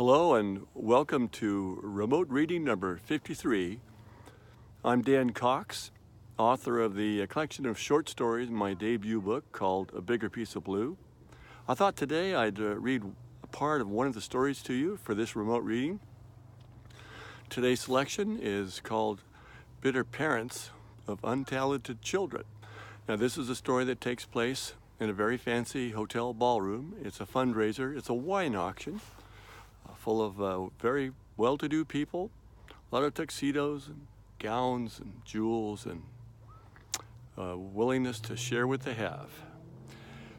Hello and welcome to Remote Reading number 53. I'm Dan Cox, author of the collection of short stories in my debut book called A Bigger Piece of Blue. I thought today I'd read a part of one of the stories to you for this remote reading. Today's selection is called Bitter Parents of Untalented Children. Now this is a story that takes place in a very fancy hotel ballroom. It's a fundraiser, it's a wine auction. Full of very well-to-do people, a lot of tuxedos and gowns and jewels and willingness to share what they have.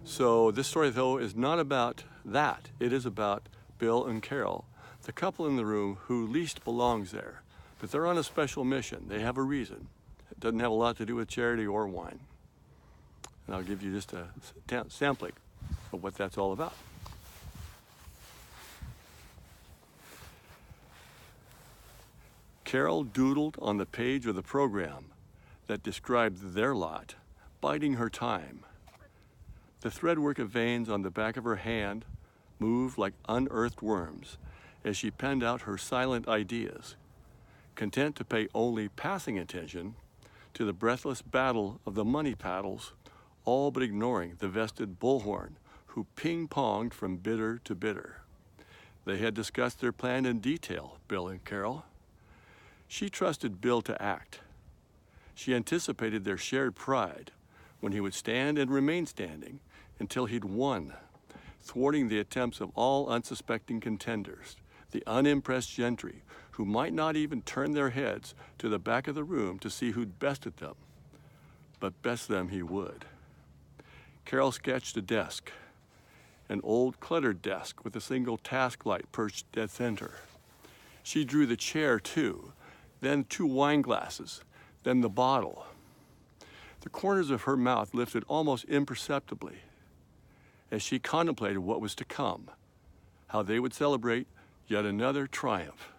So this story, though, is not about that. It is about Bill and Carol, the couple in the room who least belongs there. But they're on a special mission. They have a reason. It doesn't have a lot to do with charity or wine. And I'll give you just a sampling of what that's all about. Carol doodled on the page of the program that described their lot, biding her time. The threadwork of veins on the back of her hand moved like unearthed worms as she penned out her silent ideas, content to pay only passing attention to the breathless battle of the money paddles, all but ignoring the vested bullhorn who ping-ponged from bidder to bidder. They had discussed their plan in detail, Bill and Carol. She trusted Bill to act. She anticipated their shared pride when he would stand and remain standing until he'd won, thwarting the attempts of all unsuspecting contenders, the unimpressed gentry who might not even turn their heads to the back of the room to see who'd bested them. But best them he would. Carol sketched a desk, an old cluttered desk with a single task light perched dead center. She drew the chair too, then 2 wine glasses, then the bottle. The corners of her mouth lifted almost imperceptibly as she contemplated what was to come, how they would celebrate yet another triumph,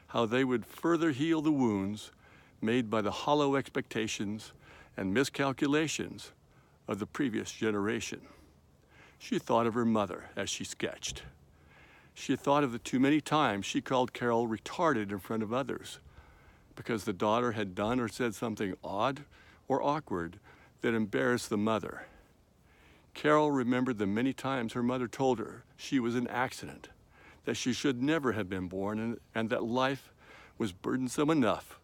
how they would further heal the wounds made by the hollow expectations and miscalculations of the previous generation. She thought of her mother as she sketched. She thought of the too many times she called Carol retarded in front of others, because the daughter had done or said something odd or awkward that embarrassed the mother. Carol remembered the many times her mother told her she was an accident, that she should never have been born, and that life was burdensome enough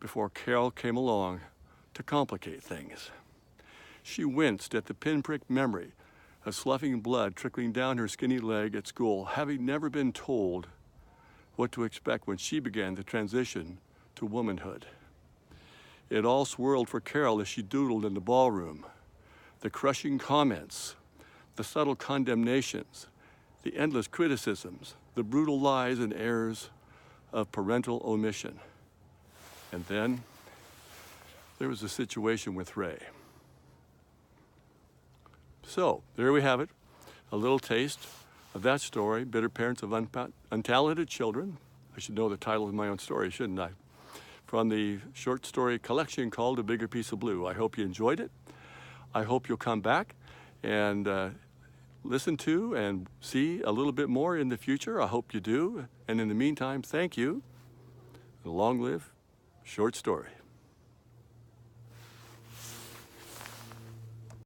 before Carol came along to complicate things. She winced at the pinprick memory of sloughing blood trickling down her skinny leg at school, having never been told what to expect when she began the transition to womanhood. It all swirled for Carol as she doodled in the ballroom. The crushing comments, the subtle condemnations, the endless criticisms, the brutal lies and errors of parental omission. And then there was a situation with Ray. So there we have it, a little taste of that story, Bitter Parents of Untalented Children. I should know the title of my own story, shouldn't I? From the short story collection called A Bigger Piece of Blue. I hope you enjoyed it. I hope you'll come back and listen to and see a little bit more in the future. I hope you do. And in the meantime, thank you. Long live short story.